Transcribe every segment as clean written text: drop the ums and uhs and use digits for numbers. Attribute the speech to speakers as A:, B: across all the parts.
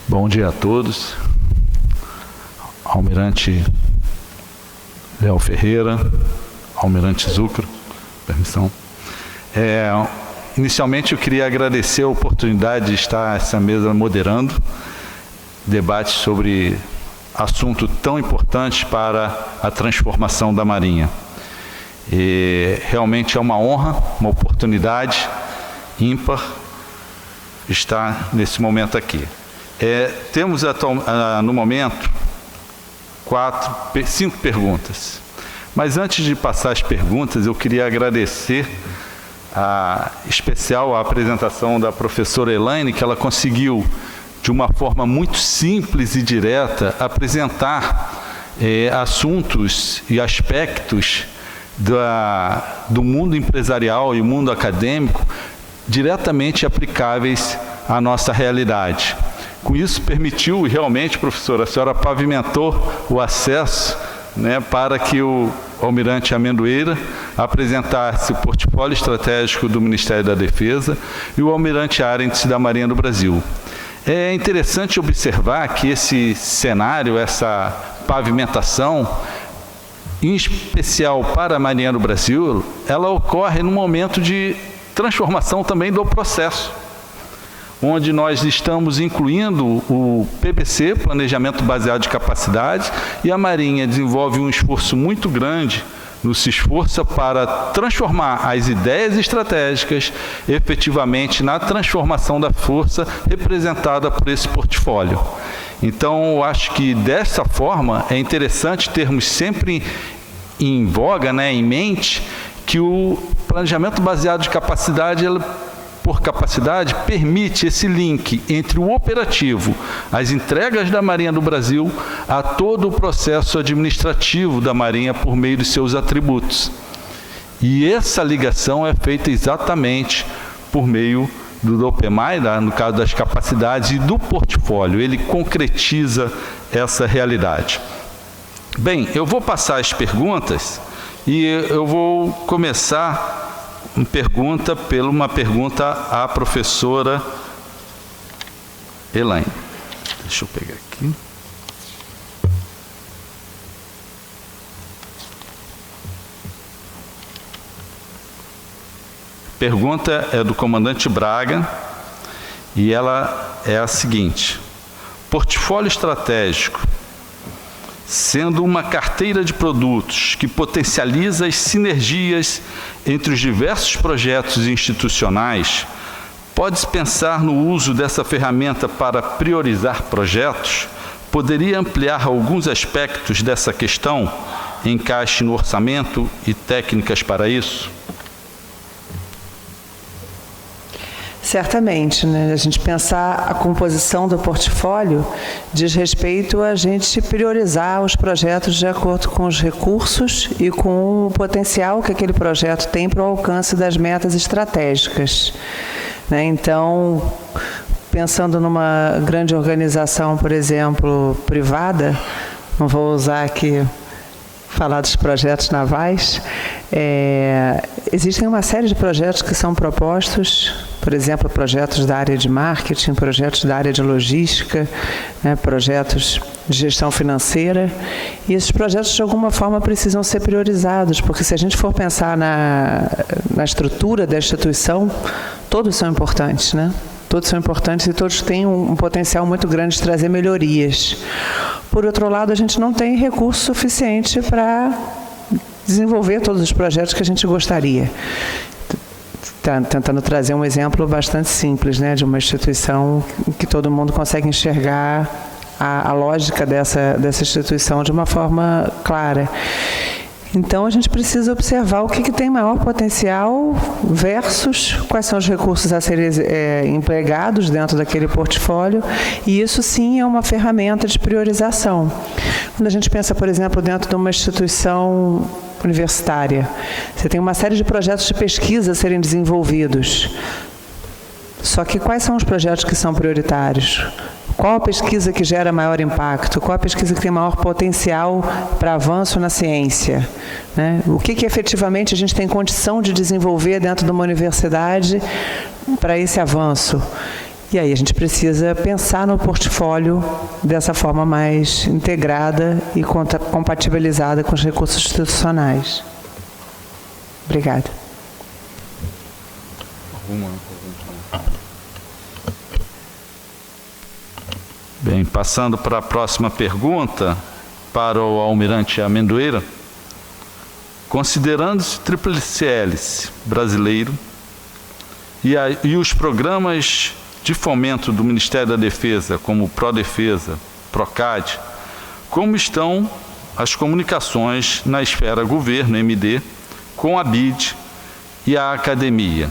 A: Bom dia a todos. Almirante Léo Ferreira, Almirante Zucro, permissão. Inicialmente eu queria agradecer a oportunidade de estar essa mesa moderando debate sobre assunto tão importante para a transformação da Marinha. E realmente é uma honra, uma oportunidade ímpar estar nesse momento aqui. Temos no momento 5 perguntas. Mas antes de passar as perguntas, eu queria agradecer especial a apresentação da professora Elaine, que ela conseguiu, de uma forma muito simples e direta, apresentar assuntos e aspectos do mundo empresarial e mundo acadêmico diretamente aplicáveis à nossa realidade. Com isso, permitiu, e realmente, professora, a senhora pavimentou o acesso, para que o Almirante Amendoeira apresentasse o portfólio estratégico do Ministério da Defesa e o Almirante Arendt da Marinha do Brasil. É interessante observar que esse cenário, essa pavimentação, em especial para a Marinha do Brasil, ela ocorre num momento de transformação também do processo, onde nós estamos incluindo o PBC, Planejamento Baseado de Capacidade, e a Marinha desenvolve um esforço muito grande, se esforça para transformar as ideias estratégicas efetivamente na transformação da força representada por esse portfólio. Então, eu acho que dessa forma é interessante termos sempre em voga, em mente, que o planejamento baseado de capacidade, por capacidade, permite esse link entre o operativo, as entregas da Marinha do Brasil, a todo o processo administrativo da Marinha por meio de seus atributos. E essa ligação é feita exatamente por meio do OPMAI, no caso das capacidades, e do portfólio. Ele concretiza essa realidade. Bem, eu vou passar as perguntas e eu vou começar uma pergunta à professora Elaine. Deixa eu pegar aqui. A pergunta é do comandante Braga e ela é a seguinte: portfólio estratégico, sendo uma carteira de produtos que potencializa as sinergias entre os diversos projetos institucionais, pode-se pensar no uso dessa ferramenta para priorizar projetos? Poderia ampliar alguns aspectos dessa questão, encaixe no orçamento e técnicas para isso?
B: Certamente, a gente pensar a composição do portfólio diz respeito a gente priorizar os projetos de acordo com os recursos e com o potencial que aquele projeto tem para o alcance das metas estratégicas. Então, pensando numa grande organização, por exemplo, privada, não vou usar aqui falar dos projetos navais, existem uma série de projetos que são propostos, por exemplo, projetos da área de marketing, projetos da área de logística, projetos de gestão financeira, e esses projetos de alguma forma precisam ser priorizados, porque se a gente for pensar na estrutura da instituição, todos são importantes, Todos são importantes e todos têm um potencial muito grande de trazer melhorias. Por outro lado, a gente não tem recurso suficiente para desenvolver todos os projetos que a gente gostaria. Tentando trazer um exemplo bastante simples, de uma instituição que todo mundo consegue enxergar a lógica dessa instituição de uma forma clara. Então, a gente precisa observar o que tem maior potencial versus quais são os recursos a serem empregados dentro daquele portfólio, e isso sim é uma ferramenta de priorização. Quando a gente pensa, por exemplo, dentro de uma instituição universitária, você tem uma série de projetos de pesquisa a serem desenvolvidos. Só que quais são os projetos que são prioritários? Qual a pesquisa que gera maior impacto? Qual a pesquisa que tem maior potencial para avanço na ciência? O que efetivamente a gente tem condição de desenvolver dentro de uma universidade para esse avanço? E aí a gente precisa pensar no portfólio dessa forma mais integrada e compatibilizada com os recursos institucionais. Obrigada.
A: Bem, passando para a próxima pergunta, para o almirante Amendoeira. Considerando-se tríplice hélice brasileiro e os programas de fomento do Ministério da Defesa, como o Prodefesa, Procad, como estão as comunicações na esfera governo, MD, com a BID e a academia?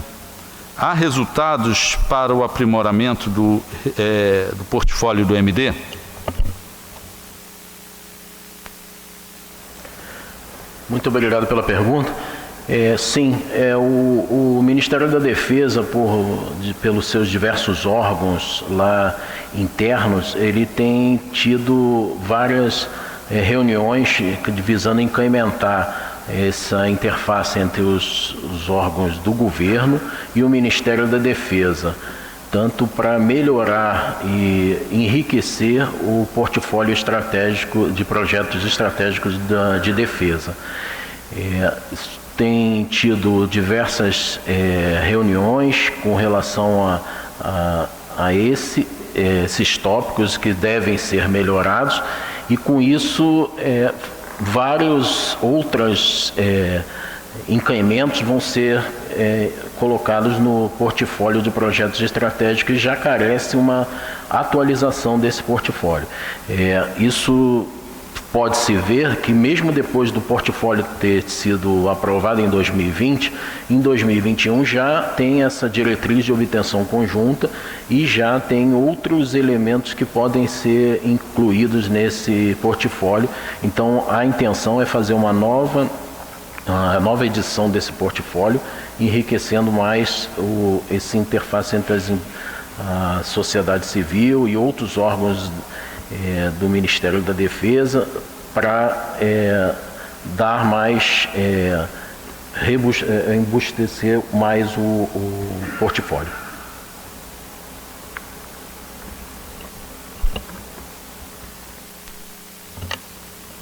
A: Há resultados para o aprimoramento do portfólio do MD?
C: Muito obrigado pela pergunta. Sim, o Ministério da Defesa, pelos seus diversos órgãos lá internos, ele tem tido várias reuniões visando incrementar essa interface entre os órgãos do governo e o Ministério da Defesa, tanto para melhorar e enriquecer o portfólio estratégico de projetos estratégicos de defesa. Tem tido diversas reuniões com relação a esses tópicos que devem ser melhorados, e com isso vários outros incrementos vão ser colocados no portfólio de projetos estratégicos, e já carece uma atualização desse portfólio. Isso pode-se ver que mesmo depois do portfólio ter sido aprovado em 2020, em 2021 já tem essa diretriz de obtenção conjunta e já tem outros elementos que podem ser incluídos nesse portfólio. Então a intenção é fazer uma nova edição desse portfólio, enriquecendo mais essa interface entre a sociedade civil e outros órgãos do Ministério da Defesa, para dar mais, embustecer mais o portfólio.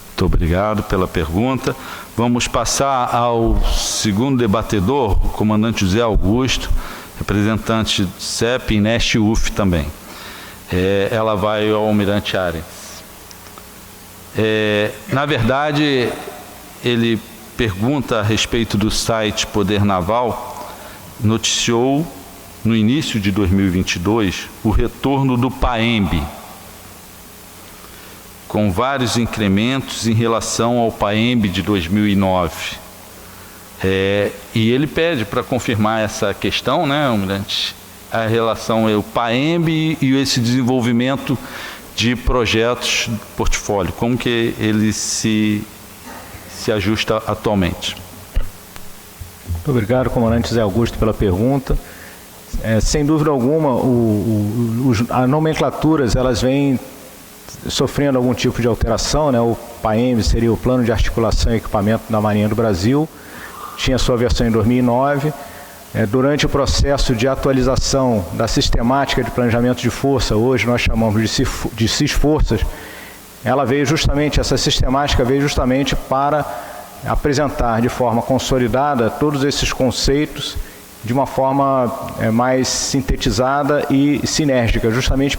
A: Muito obrigado pela pergunta. Vamos passar ao segundo debatedor, o comandante José Augusto, representante do CEP, INEST e UF também. Ela vai ao almirante Arens. Na verdade, ele pergunta a respeito do site Poder Naval. Noticiou no início de 2022 o retorno do PAEMB, com vários incrementos em relação ao PAEMB de 2009. E ele pede para confirmar essa questão, né, almirante? A relação o PAEMB e esse desenvolvimento de projetos do portfólio, como que ele se ajusta atualmente?
D: Muito obrigado, comandante José Augusto, pela pergunta. Sem dúvida alguma, as nomenclaturas elas vêm sofrendo algum tipo de alteração, né? O PAEMB seria o Plano de Articulação e Equipamento da Marinha do Brasil, tinha sua versão em 2009. Durante o processo de atualização da sistemática de planejamento de força, hoje nós chamamos de CIS-Forças, essa sistemática veio justamente para apresentar de forma consolidada todos esses conceitos de uma forma mais sintetizada e sinérgica, justamente